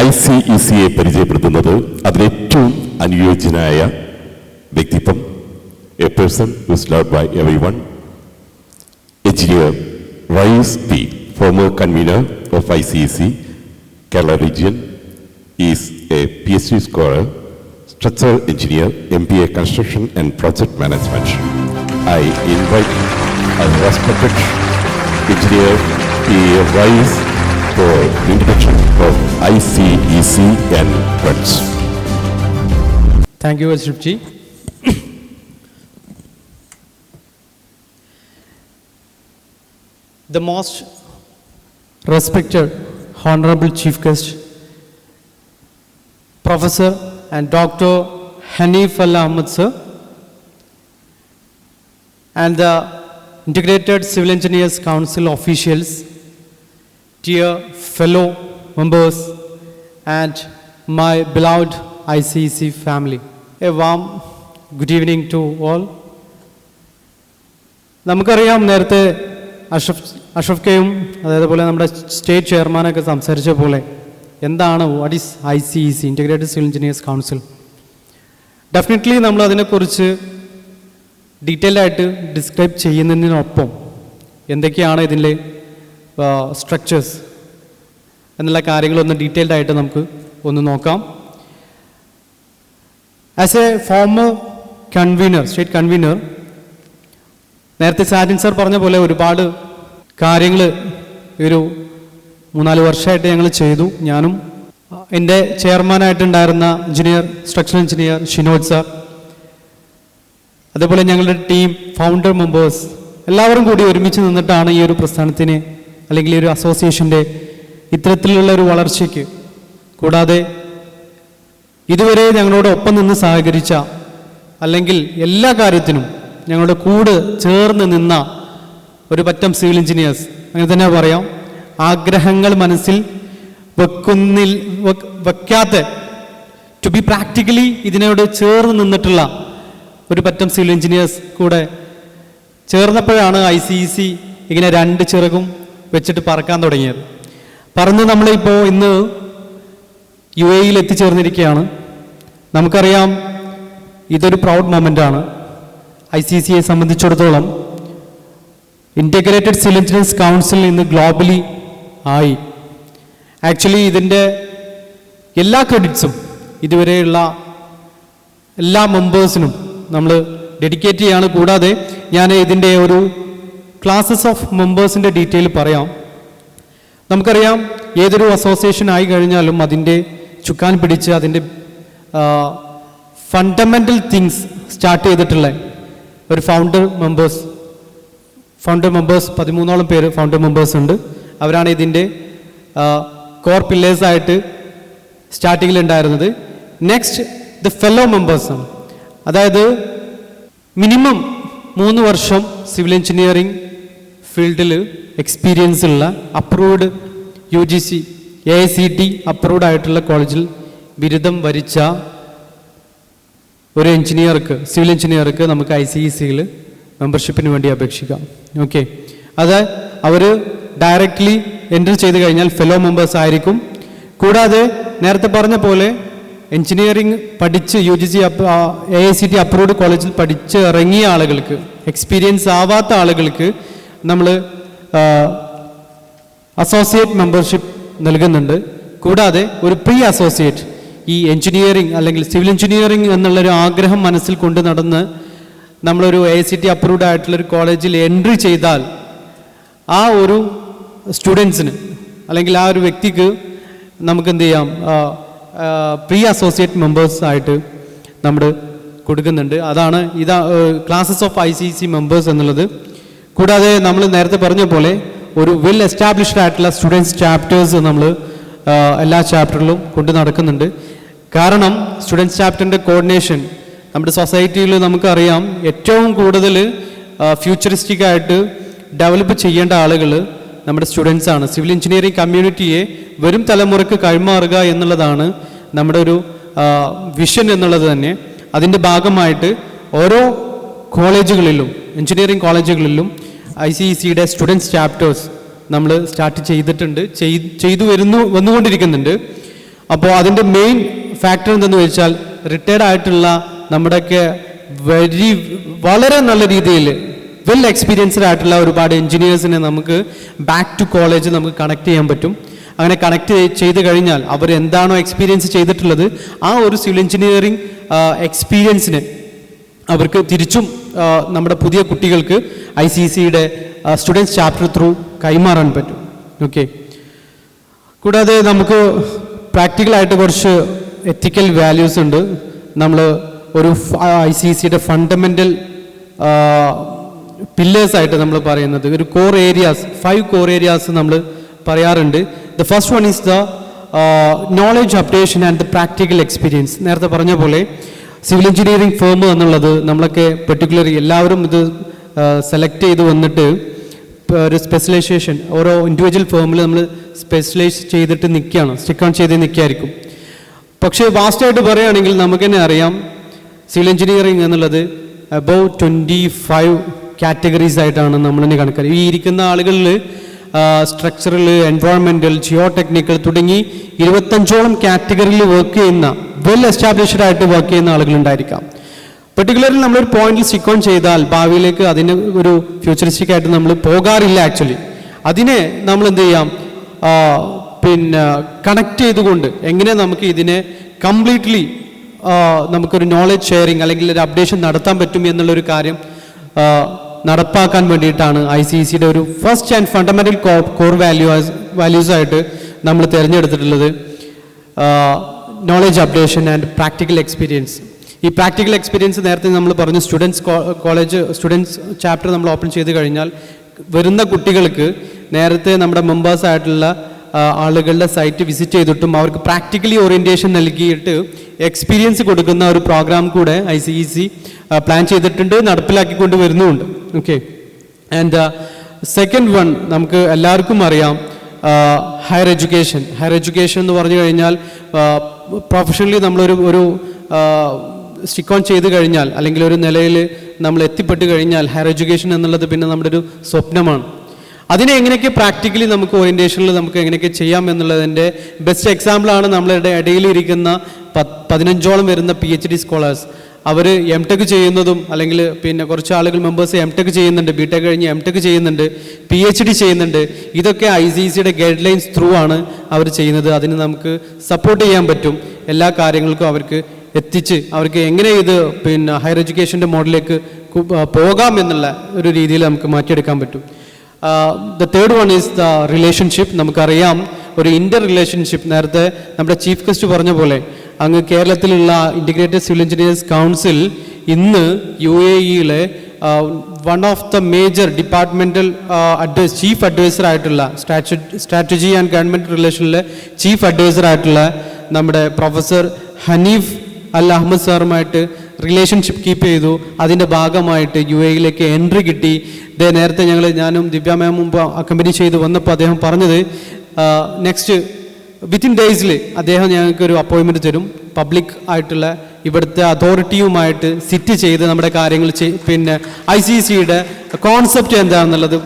ICECയെ പരിചയപ്പെടുത്തുന്നത് അതിലേറ്റവും അനുയോജ്യനായ വ്യക്തിത്വം, a person who is loved by everyone, Engineer Rais P, former convener of ICEC, Kerala region. He is a PhD scholar, structural engineer, MBA construction and project management. I invite our respected Engineer P. Rais for introduction of ICEC and friends. Thank you, Ashrafji. The most respected Honorable Chief Guest, Professor and Dr. Hanif Allah Ahmed sir, and the Integrated Civil Engineers Council officials, dear fellow members, and my beloved ICEC family. A warm good evening to all. നമുക്കറിയാം, നേരത്തെ അഷ്റഫ് കെയും അതേപോലെ നമ്മുടെ state ചെയർമാനൊക്കെ സംസാരിച്ച പോലെ എന്താണ് what is ICEC, integrated civil engineers council. Definitely നമ്മൾ അതിനെക്കുറിച്ച് ഡീറ്റെയിൽഡ് ആയിട്ട് ഡിസ്ക്രൈബ് ചെയ്യുന്നതിനൊപ്പം എന്തൊക്കെയാണ് ഇതിലെ സ്ട്രക്ചേഴ്സ് എന്നുള്ള കാര്യങ്ങളൊന്ന് ഡീറ്റെയിൽഡ് ആയിട്ട് നമുക്ക് ഒന്ന് നോക്കാം. As A former convener, state convener, നേരത്തെ സാജിൻ സാർ പറഞ്ഞ പോലെ ഒരുപാട് കാര്യങ്ങൾ ഒരു 3-4 വർഷമായിട്ട് ഞങ്ങൾ ചെയ്തു. ഞാനും എൻ്റെ ചെയർമാനായിട്ടുണ്ടായിരുന്ന സ്ട്രക്ചറൽ എഞ്ചിനീയർ ഷിനോജ് സാർ, അതേപോലെ ഞങ്ങളുടെ ടീം ഫൗണ്ടർ മെമ്പേഴ്സ് എല്ലാവരും കൂടി ഒരുമിച്ച് നിന്നിട്ടാണ് ഈ ഒരു പ്രസ്ഥാനത്തിന് അല്ലെങ്കിൽ ഈ ഒരു അസോസിയേഷൻ്റെ ഇത്തരത്തിലുള്ള ഒരു വളർച്ചയ്ക്ക്, കൂടാതെ ഇതുവരെ ഞങ്ങളോട് ഒപ്പം നിന്ന് സഹകരിച്ച അല്ലെങ്കിൽ എല്ലാ കാര്യത്തിനും ഞങ്ങളുടെ കൂടെ ചേർന്ന് നിന്ന ഒരു പറ്റം സിവിൽ എഞ്ചിനീയേഴ്സ്, അങ്ങനെ തന്നെ പറയാം, ആഗ്രഹങ്ങൾ മനസ്സിൽ വെക്കാത്ത ടു ബി പ്രാക്ടിക്കലി ഇതിനോട് ചേർന്ന് നിന്നിട്ടുള്ള ഒരു പറ്റം സിവിൽ എഞ്ചിനീയേഴ്സ് കൂടെ ചേർന്നപ്പോഴാണ് ICEC ഇങ്ങനെ 2 ചിറകും വെച്ചിട്ട് പറക്കാൻ തുടങ്ങിയത്. പറന്ന് നമ്മളിപ്പോൾ ഇന്ന് UAE എത്തിച്ചേർന്നിരിക്കുകയാണ്. നമുക്കറിയാം, ഇതൊരു പ്രൗഡ് മൊമെൻ്റാണ് ICECയെ സംബന്ധിച്ചിടത്തോളം. ഇൻ്റഗ്രേറ്റഡ് സിവിൽ എഞ്ചിനീയേഴ്സ് കൗൺസിൽ ഇന്ന് ഗ്ലോബലി ആയി. ആക്ച്വലി ഇതിൻ്റെ എല്ലാ ക്രെഡിറ്റ്സും ഇതുവരെയുള്ള എല്ലാ മെമ്പേഴ്സിനും നമ്മൾ ഡെഡിക്കേറ്റ് ചെയ്യാണ്. കൂടാതെ ഞാൻ ഇതിൻ്റെ ഒരു ക്ലാസസ് ഓഫ് മെമ്പേഴ്സിൻ്റെ ഡീറ്റെയിൽ പറയാം. നമുക്കറിയാം, ഏതൊരു അസോസിയേഷൻ ആയി കഴിഞ്ഞാലും അതിൻ്റെ ചുക്കാൻ പിടിച്ച് അതിൻ്റെ ഫണ്ടമെൻ്റൽ തിങ്സ് സ്റ്റാർട്ട് ചെയ്തിട്ടുള്ള ഒരു ഫൗണ്ടർ മെമ്പേഴ്സ് 13ഓളം പേര് ഫൗണ്ടർ മെമ്പേഴ്സ് ഉണ്ട്. അവരാണ് ഇതിൻ്റെ കോർ പില്ലേഴ്സായിട്ട് സ്റ്റാർട്ടിങ്ങിൽ ഉണ്ടായിരുന്നത്. നെക്സ്റ്റ് ദ ഫെല്ലോ മെമ്പേഴ്സാണ്. അതായത് മിനിമം 3 വർഷം സിവിൽ എഞ്ചിനീയറിംഗ് ഫീൽഡിൽ എക്സ്പീരിയൻസ് ഉള്ള അപ്രൂവ്ഡ് UGC AICT അപ്രൂവ്ഡ് ആയിട്ടുള്ള കോളേജിൽ ബിരുദം വരിച്ച ഒരു സിവിൽ എഞ്ചിനീയർക്ക് നമുക്ക് ICECയിൽ മെമ്പർഷിപ്പിന് വേണ്ടി അപേക്ഷിക്കാം. ഓക്കെ, അത് അവർ ഡയറക്റ്റ്ലി എൻ്റർ ചെയ്ത് കഴിഞ്ഞാൽ ഫെലോ മെമ്പേഴ്സ് ആയിരിക്കും. കൂടാതെ നേരത്തെ പറഞ്ഞ പോലെ എഞ്ചിനീയറിംഗ് പഠിച്ച് UGC AICT അപ്രൂവ്ഡ് കോളേജിൽ പഠിച്ച് ഇറങ്ങിയ ആളുകൾക്ക്, എക്സ്പീരിയൻസ് ആവാത്ത ആളുകൾക്ക് നമ്മൾ അസോസിയേറ്റ് മെമ്പർഷിപ്പ് നൽകുന്നുണ്ട്. കൂടാതെ ഒരു പ്രീ അസോസിയേറ്റ്, ഈ എഞ്ചിനീയറിംഗ് അല്ലെങ്കിൽ സിവിൽ എഞ്ചിനീയറിംഗ് എന്നുള്ളൊരു ആഗ്രഹം മനസ്സിൽ കൊണ്ട് നടന്ന് നമ്മളൊരു AICT അപ്രൂവ്ഡ് ആയിട്ടുള്ളൊരു കോളേജിൽ എൻട്രി ചെയ്താൽ ആ ഒരു സ്റ്റുഡൻസിന് അല്ലെങ്കിൽ ആ ഒരു വ്യക്തിക്ക് നമുക്ക് എന്ത് ചെയ്യാം, പ്രീ അസോസിയേറ്റ് മെമ്പേഴ്സ് ആയിട്ട് നമ്മൾ കൊടുക്കുന്നുണ്ട്. അതാണ് ക്ലാസസ് ഓഫ് ICEC മെമ്പേഴ്സ് എന്നുള്ളത്. കൂടാതെ നമ്മൾ നേരത്തെ പറഞ്ഞ പോലെ ഒരു വെൽ എസ്റ്റാബ്ലിഷ്ഡ് ആയിട്ടുള്ള സ്റ്റുഡൻസ് ചാപ്റ്റേഴ്സ് നമ്മൾ എല്ലാ ചാപ്റ്ററിലും കൊണ്ട് നടക്കുന്നുണ്ട്. കാരണം സ്റ്റുഡൻസ് ചാപ്റ്ററിൻ്റെ കോർഡിനേഷൻ നമ്മുടെ സൊസൈറ്റിയിൽ നമുക്കറിയാം, ഏറ്റവും കൂടുതൽ ഫ്യൂച്ചറിസ്റ്റിക് ആയിട്ട് ഡെവലപ്പ് ചെയ്യേണ്ട ആളുകൾ നമ്മുടെ സ്റ്റുഡൻസാണ്. സിവിൽ എഞ്ചിനീയറിംഗ് കമ്മ്യൂണിറ്റിയെ വരും തലമുറയ്ക്ക് കൈമാറുക എന്നുള്ളതാണ് നമ്മുടെ ഒരു വിഷൻ എന്നുള്ളത് തന്നെ. അതിൻ്റെ ഭാഗമായിട്ട് ഓരോ കോളേജുകളിലും, എഞ്ചിനീയറിംഗ് കോളേജുകളിലും ICECയുടെ സ്റ്റുഡൻസ് ചാപ്റ്റേഴ്സ് നമ്മൾ സ്റ്റാർട്ട് ചെയ്തിട്ടുണ്ട്, വന്നുകൊണ്ടിരിക്കുന്നുണ്ട്. അപ്പോൾ അതിൻ്റെ മെയിൻ ഫാക്ടർ എന്തെന്ന് വെച്ചാൽ റിട്ടയർഡ് ആയിട്ടുള്ള നമ്മുടെയൊക്കെ വളരെ നല്ല രീതിയിൽ വെൽ എക്സ്പീരിയൻസ്ഡ് ആയിട്ടുള്ള ഒരുപാട് എഞ്ചിനീയേഴ്സിനെ നമുക്ക് ബാക്ക് ടു കോളേജ് നമുക്ക് കണക്ട് ചെയ്യാൻ പറ്റും. അങ്ങനെ കണക്ട് ചെയ്ത് കഴിഞ്ഞാൽ അവർ എന്താണോ എക്സ്പീരിയൻസ് ചെയ്തിട്ടുള്ളത് ആ ഒരു സിവിൽ എഞ്ചിനീയറിംഗ് എക്സ്പീരിയൻസിന് അവർക്ക് തിരിച്ചും നമ്മുടെ പുതിയ കുട്ടികൾക്ക് ICCയുടെ സ്റ്റുഡൻസ് ചാപ്റ്റർ ത്രൂ കൈമാറാൻ പറ്റും. ഓക്കെ. കൂടാതെ നമുക്ക് പ്രാക്ടിക്കലായിട്ട് കുറച്ച് എത്തിക്കൽ വാല്യൂസ് ഉണ്ട്. നമ്മൾ ഒരു ICCയുടെ ഫണ്ടമെൻ്റൽ പില്ലേഴ്സായിട്ട് നമ്മൾ പറയുന്നത് ഒരു കോർ ഏരിയാസ് 5 കോർ ഏരിയാസ് നമ്മൾ പറയാറുണ്ട്. The first one is the knowledge updation and the practical experience. നേരത്തെ പറഞ്ഞ പോലെ സിവിൽ എഞ്ചിനീയറിംഗ് ഫേം എന്നുള്ളത് നമ്മളൊക്കെ പെർട്ടിക്കുലർലി എല്ലാവരും ഇത് സെലക്ട് ചെയ്ത് വന്നിട്ട് ഒരു സ്പെഷ്യലൈസേഷൻ ഓരോ ഇൻഡിവിജ്വൽ ഫേമിൽ നമ്മൾ സ്പെഷ്യലൈസ് ചെയ്തിട്ട് നിൽക്കുകയാണ്, സ്റ്റിക്ക് ഓൺ ചെയ്ത് നിൽക്കുകയായിരിക്കും. പക്ഷേ വാസ്റ്റായിട്ട് പറയുകയാണെങ്കിൽ നമുക്ക് തന്നെ അറിയാം സിവിൽ എഞ്ചിനീയറിംഗ് എന്നുള്ളത് അബൌവ് 25 കാറ്റഗറീസ് ആയിട്ടാണ് നമ്മൾ തന്നെ കണക്കാക്കുക. ഈ ഇരിക്കുന്ന ആളുകളിൽ സ്ട്രക്ചറൽ, എൻവയോൺമെൻറ്റൽ, ജിയോ ടെക്നിക്കൽ തുടങ്ങി 25ഓളം കാറ്റഗറിയിൽ വർക്ക് ചെയ്യുന്ന വെൽ എസ്റ്റാബ്ലിഷ്ഡ് ആയിട്ട് വർക്ക് ചെയ്യുന്ന ആളുകളുണ്ടായിരിക്കാം. പെർട്ടിക്കുലർലി നമ്മളൊരു പോയിന്റിൽ സ്റ്റിക്ക് ഓൺ ചെയ്താൽ ഭാവിയിലേക്ക് അതിന് ഒരു ഫ്യൂച്ചറിസ്റ്റിക് ആയിട്ട് നമ്മൾ പോകാറില്ല. ആക്ച്വലി അതിനെ നമ്മൾ എന്ത് ചെയ്യാം, പിന്നെ കണക്ട് ചെയ്തുകൊണ്ട് എങ്ങനെ നമുക്ക് ഇതിനെ കംപ്ലീറ്റ്ലി നമുക്കൊരു നോളജ് ഷെയറിങ് അല്ലെങ്കിൽ ഒരു അപ്ഡേഷൻ നടത്താൻ പറ്റും എന്നുള്ളൊരു കാര്യം നടപ്പാക്കാൻ വേണ്ടിയിട്ടാണ് ICCയുടെ ഒരു first and fundamental core values ആയിട്ട് നമ്മൾ തിരഞ്ഞെടുത്തിട്ടുള്ളത് knowledge updation and practical experience. ഈ പ്രാക്ടിക്കൽ എക്സ്പീരിയൻസ് നേരത്തെ നമ്മൾ പറഞ്ഞു സ്റ്റുഡൻസ് ചാപ്റ്റർ നമ്മൾ ഓപ്പൺ ചെയ്ത് കഴിഞ്ഞാൽ വരുന്ന കുട്ടികൾക്ക് നേരത്തെ നമ്മുടെ മെമ്പേഴ്സ് ആയിട്ടുള്ള ആളുകളുടെ സൈറ്റ് വിസിറ്റ് ചെയ്തിട്ടും അവർക്ക് പ്രാക്ടിക്കലി ഓറിയൻറ്റേഷൻ നൽകിയിട്ട് എക്സ്പീരിയൻസ് കൊടുക്കുന്ന ഒരു പ്രോഗ്രാം കൂടെ ICC പ്ലാൻ ചെയ്തിട്ടുണ്ട്, നടപ്പിലാക്കിക്കൊണ്ട് വരുന്നുമുണ്ട്. ഓക്കെ. ആൻഡ് സെക്കൻഡ് വൺ നമുക്ക് എല്ലാവർക്കും അറിയാം ഹയർ എഡ്യൂക്കേഷൻ എന്ന് പറഞ്ഞു കഴിഞ്ഞാൽ പ്രൊഫഷണലി നമ്മളൊരു സ്റ്റിക്ക് ഓൺ ചെയ്ത് കഴിഞ്ഞാൽ അല്ലെങ്കിൽ ഒരു നിലയിൽ നമ്മൾ എത്തിപ്പെട്ട് കഴിഞ്ഞാൽ ഹയർ എഡ്യൂക്കേഷൻ എന്നുള്ളത് പിന്നെ നമ്മുടെ ഒരു സ്വപ്നമാണ്. അതിനെ എങ്ങനെയൊക്കെ പ്രാക്ടിക്കലി നമുക്ക് ഓറിയൻറ്റേഷനിൽ നമുക്ക് എങ്ങനെയൊക്കെ ചെയ്യാം എന്നുള്ളതിൻ്റെ ബെസ്റ്റ് എക്സാമ്പിളാണ് നമ്മളുടെ ഇടയിലിരിക്കുന്ന 15ഓളം വരുന്ന PhD സ്കോളേഴ്സ്. അവർ M.Tech ചെയ്യുന്നതും അല്ലെങ്കിൽ പിന്നെ കുറച്ച് ആളുകൾ മെമ്പേഴ്സ് M.Tech ചെയ്യുന്നുണ്ട്, B.Tech കഴിഞ്ഞ് M.Tech ചെയ്യുന്നുണ്ട്, PhD ചെയ്യുന്നുണ്ട്. ഇതൊക്കെ ICCയുടെ ഗൈഡ് ലൈൻസ് ത്രൂ ആണ് അവർ ചെയ്യുന്നത്. അതിന് നമുക്ക് സപ്പോർട്ട് ചെയ്യാൻ പറ്റും. എല്ലാ കാര്യങ്ങൾക്കും അവർക്ക് എത്തിച്ച് അവർക്ക് എങ്ങനെ ഇത് പിന്നെ ഹയർ എഡ്യൂക്കേഷൻ്റെ മോഡലിലേക്ക് പോകാം എന്നുള്ള ഒരു രീതിയിൽ നമുക്ക് മാറ്റിയെടുക്കാൻ പറ്റും. The third one is the relationship. നമുക്കറിയാം ഒരു ഇന്റർ റിലേഷൻഷിപ്പ്. നേരത്തെ നമ്മുടെ ചീഫ് ഗസ്റ്റ് പറഞ്ഞ പോലെ അങ്ങ് കേരളത്തിലുള്ള ഇൻ്റഗ്രേറ്റഡ് സിവിൽ എഞ്ചിനീയേഴ്സ് കൗൺസിൽ ഇന്ന് UAEയിലെ one of the major departmental chief advisor ആയിട്ടുള്ള സ്ട്രാറ്റജി ആൻഡ് ഗവൺമെൻറ് റിലേഷനിലെ ചീഫ് അഡ്വൈസർ ആയിട്ടുള്ള നമ്മുടെ പ്രൊഫസർ ഹനീഫ് അൽ അഹമ്മദ് സാറുമായിട്ട് റിലേഷൻഷിപ്പ് കീപ്പ് ചെയ്തു. അതിൻ്റെ ഭാഗമായിട്ട് UAEയിലേക്ക് എൻട്രി കിട്ടി. നേരത്തെ ഞാനും ദിവ്യ മാമും മുമ്പ് അക്കമ്പനി ചെയ്ത് വന്നപ്പോൾ അദ്ദേഹം പറഞ്ഞത് നെക്സ്റ്റ് വിത്തിൻ ഡേയ്സിൽ അദ്ദേഹം ഞങ്ങൾക്കൊരു അപ്പോയിൻമെൻറ്റ് തരും. പബ്ലിക് ആയിട്ടുള്ള ഇവിടുത്തെ അതോറിറ്റിയുമായിട്ട് സിറ്റ് ചെയ്ത് നമ്മുടെ കാര്യങ്ങൾ പിന്നെ ICCയുടെ കോൺസെപ്റ്റ് എന്താണെന്നുള്ളത്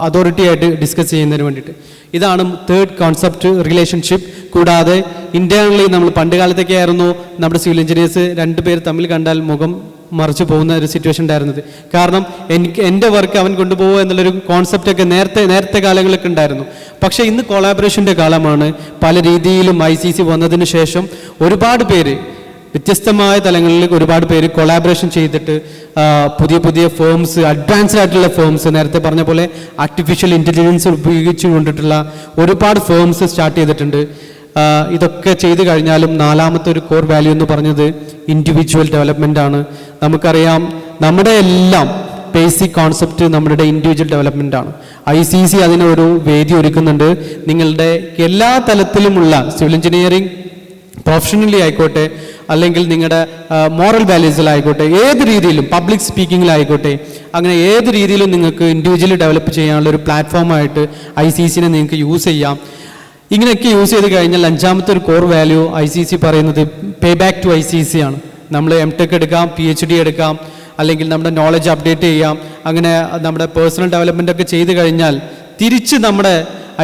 അതോറിറ്റിയായിട്ട് ഡിസ്കസ് ചെയ്യുന്നതിന് വേണ്ടിയിട്ട്. ഇതാണ് തേർഡ് കോൺസെപ്റ്റ്, റിലേഷൻഷിപ്പ്. കൂടാതെ ഇന്റേണലി നമ്മൾ പണ്ട് കാലത്തൊക്കെ ആയിരുന്നു നമ്മുടെ സിവിൽ എഞ്ചിനീയേഴ്സ് 2 പേർ തമ്മിൽ കണ്ടാൽ മുഖം മറിച്ച് പോകുന്ന ഒരു സിറ്റുവേഷൻ ഉണ്ടായിരുന്നത്. കാരണം എൻ്റെ വർക്ക് അവൻ കൊണ്ടുപോകുക എന്നുള്ളൊരു കോൺസെപ്റ്റൊക്കെ നേരത്തെ കാലങ്ങളൊക്കെ ഉണ്ടായിരുന്നു. പക്ഷേ ഇന്ന് കൊളാബറേഷൻ്റെ കാലമാണ്. പല രീതിയിലും ICC വന്നതിന് ശേഷം ഒരുപാട് പേര് വ്യത്യസ്തമായ തലങ്ങളിൽ ഒരുപാട് പേര് കൊളാബറേഷൻ ചെയ്തിട്ട് പുതിയ ഫേംസ്, അഡ്വാൻസ്ഡ് ആയിട്ടുള്ള ഫേംസ്, നേരത്തെ പറഞ്ഞ പോലെ ആർട്ടിഫിഷ്യൽ ഇൻ്റലിജൻസ് ഉപയോഗിച്ചു കൊണ്ടിട്ടുള്ള ഒരുപാട് ഫേംസ് സ്റ്റാർട്ട് ചെയ്തിട്ടുണ്ട്. ഇതൊക്കെ ചെയ്തു കഴിഞ്ഞാലും നാലാമത്തെ ഒരു കോർ വാല്യൂ എന്ന് പറഞ്ഞത് ഇൻഡിവിജ്വൽ ഡെവലപ്മെൻ്റ് ആണ്. നമുക്കറിയാം നമ്മുടെ എല്ലാം ബേസിക് കോൺസെപ്റ്റ് നമ്മുടെ ഇൻഡിവിജ്വൽ ഡെവലപ്മെൻ്റ് ആണ്. ICC അതിനൊരു വേദി ഒരുക്കുന്നുണ്ട്. നിങ്ങളുടെ എല്ലാ തലത്തിലുമുള്ള സിവിൽ എഞ്ചിനീയറിംഗ് പ്രൊഫഷണലി ആയിക്കോട്ടെ അല്ലെങ്കിൽ നിങ്ങളുടെ മോറൽ വാല്യൂസിലായിക്കോട്ടെ, ഏത് രീതിയിലും പബ്ലിക് സ്പീക്കിങ്ങിലായിക്കോട്ടെ, അങ്ങനെ ഏത് രീതിയിലും നിങ്ങൾക്ക് ഇൻഡിവിജ്വലി ഡെവലപ്പ് ചെയ്യാനുള്ള ഒരു പ്ലാറ്റ്ഫോമായിട്ട് ICCനെ നിങ്ങൾക്ക് യൂസ് ചെയ്യാം. ഇങ്ങനെയൊക്കെ യൂസ് ചെയ്ത് കഴിഞ്ഞാൽ അഞ്ചാമത്തെ ഒരു കോർ വാല്യൂ ICC പറയുന്നത് പേ ബാക്ക് ടു ICC ആണ്. നമ്മൾ M.Tech എടുക്കാം, PhD എടുക്കാം, അല്ലെങ്കിൽ നമ്മുടെ നോളജ് അപ്ഡേറ്റ് ചെയ്യാം. അങ്ങനെ നമ്മുടെ പേഴ്സണൽ ഡെവലപ്മെൻ്റ് ഒക്കെ ചെയ്ത് കഴിഞ്ഞാൽ തിരിച്ച് നമ്മുടെ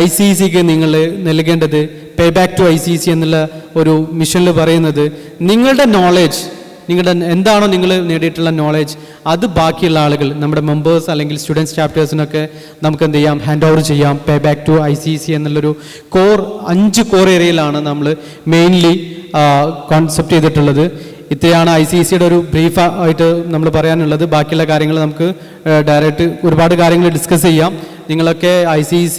ICCക്ക് നിങ്ങൾ നൽകേണ്ടത് പേ ബാക്ക് ടു ICC എന്നുള്ള ഒരു മിഷനിൽ പറയുന്നത് നിങ്ങളുടെ നോളേജ്, നിങ്ങളുടെ എന്താണോ നിങ്ങൾ നേടിയിട്ടുള്ള നോളേജ്, അത് ബാക്കിയുള്ള ആളുകൾ, നമ്മുടെ മെമ്പേഴ്സ് അല്ലെങ്കിൽ സ്റ്റുഡൻസ് ചാപ്റ്റേഴ്സിനൊക്കെ നമുക്ക് എന്ത് ചെയ്യാം, ഹാൻഡ് ഓവർ ചെയ്യാം. പേ ബാക്ക് ടു ICC എന്നുള്ളൊരു 5 കോർ ഏരിയയിലാണ് നമ്മൾ മെയിൻലി കോൺസെപ്റ്റ് ചെയ്തിട്ടുള്ളത്. ഇത്രയാണ് ICCയുടെ ഒരു ബ്രീഫ് ആയിട്ട് നമ്മൾ പറയാനുള്ളത്. ബാക്കിയുള്ള കാര്യങ്ങൾ നമുക്ക് ഡയറക്റ്റ് ഒരുപാട് കാര്യങ്ങൾ ഡിസ്കസ് ചെയ്യാം. നിങ്ങളൊക്കെ ICC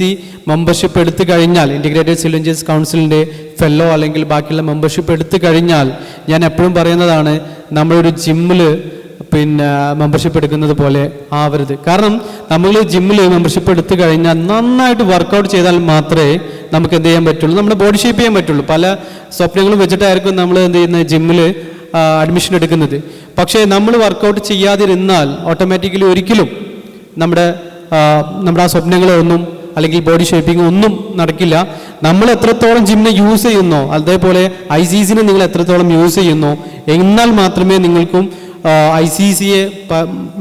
മെമ്പർഷിപ്പ് എടുത്തു കഴിഞ്ഞാൽ, ഇൻറ്റിഗ്രേറ്റഡ് സിവിൽ എഞ്ചിനീയേഴ്സ് കൗൺസിലിൻ്റെ ഫെല്ലോ അല്ലെങ്കിൽ ബാക്കിയുള്ള മെമ്പർഷിപ്പ് എടുത്തു കഴിഞ്ഞാൽ, ഞാൻ എപ്പോഴും പറയുന്നതാണ്, നമ്മളൊരു ജിമ്മിൽ മെമ്പർഷിപ്പ് എടുക്കുന്നത് പോലെ ആവരുത്. കാരണം നമ്മൾ ജിമ്മിൽ മെമ്പർഷിപ്പ് എടുത്തു കഴിഞ്ഞാൽ നന്നായിട്ട് വർക്കൗട്ട് ചെയ്താൽ മാത്രമേ നമുക്ക് എന്ത് ചെയ്യാൻ പറ്റുള്ളൂ, നമ്മുടെ ബോഡി ഷേപ്പ് ചെയ്യാൻ പറ്റുള്ളൂ. പല സ്വപ്നങ്ങളും വെച്ചിട്ടായിരിക്കും നമ്മൾ എന്ത് ചെയ്യുന്നത്, ജിമ്മിൽ അഡ്മിഷൻ എടുക്കുന്നത്. പക്ഷേ നമ്മൾ വർക്കൗട്ട് ചെയ്യാതിരുന്നാൽ ഓട്ടോമാറ്റിക്കലി ഒരിക്കലും നമ്മുടെ ആ സ്വപ്നങ്ങളൊന്നും അല്ലെങ്കിൽ ബോഡി ഷേപ്പിംഗ് ഒന്നും നടക്കില്ല. നമ്മൾ എത്രത്തോളം ജിമ്മിനെ യൂസ് ചെയ്യുന്നോ, അതേപോലെ ICCനെ നിങ്ങൾ എത്രത്തോളം യൂസ് ചെയ്യുന്നോ, എന്നാൽ മാത്രമേ നിങ്ങൾക്കും ICCയെ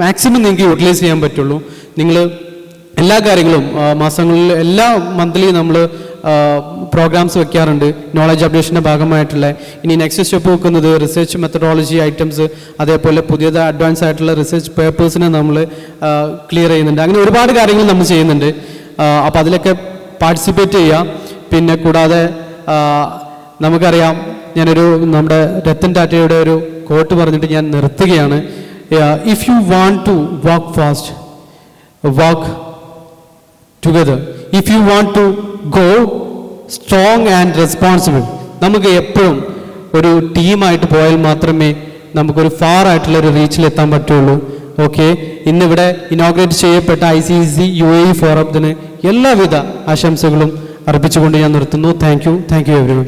മാക്സിമം നിങ്ങൾക്ക് യൂട്ടിലൈസ് ചെയ്യാൻ പറ്റുള്ളൂ. നിങ്ങൾ എല്ലാ കാര്യങ്ങളും മാസങ്ങളിൽ എല്ലാ മന്ത്ലി നമ്മൾ പ്രോഗ്രാംസ് വെക്കാറുണ്ട് നോളജ് അപ്ഡേഷൻ്റെ ഭാഗമായിട്ടുള്ള. ഇനി നെക്സ്റ്റ് സ്റ്റെപ്പ് വെക്കുന്നത് റിസർച്ച് മെത്തഡോളജി ഐറ്റംസ്, അതേപോലെ പുതിയത് അഡ്വാൻസ് ആയിട്ടുള്ള റിസർച്ച് പേപ്പേഴ്സിനെ നമ്മൾ ക്ലിയർ ചെയ്യുന്നുണ്ട്. അങ്ങനെ ഒരുപാട് കാര്യങ്ങൾ നമ്മൾ ചെയ്യുന്നുണ്ട്. അപ്പോൾ അതിലൊക്കെ പാർട്ടിസിപ്പേറ്റ് ചെയ്യുക. പിന്നെ കൂടാതെ നമുക്കറിയാം, നമ്മുടെ രത്തൻ ടാറ്റയുടെ ഒരു കോട്ട് പറഞ്ഞിട്ട് ഞാൻ നിർത്തുകയാണ്. If you want to walk fast, walk together. If you want to go strong and responsible. നമുക്ക് എപ്പോഴും ഒരു ടീമായിട്ട് പോയാൽ മാത്രമേ നമുക്കൊരു ഫാർ ആയിട്ടുള്ള ഒരു റീച്ചിലെത്താൻ പറ്റുള്ളൂ. ഓക്കെ, ഇന്നിവിടെ ഇനോഗ്രേറ്റ് ചെയ്യപ്പെട്ട ICC UAE ഫോറത്തിന് എല്ലാവിധ ആശംസകളും അർപ്പിച്ചുകൊണ്ട് ഞാൻ നിർത്തുന്നു. Thank you everyone.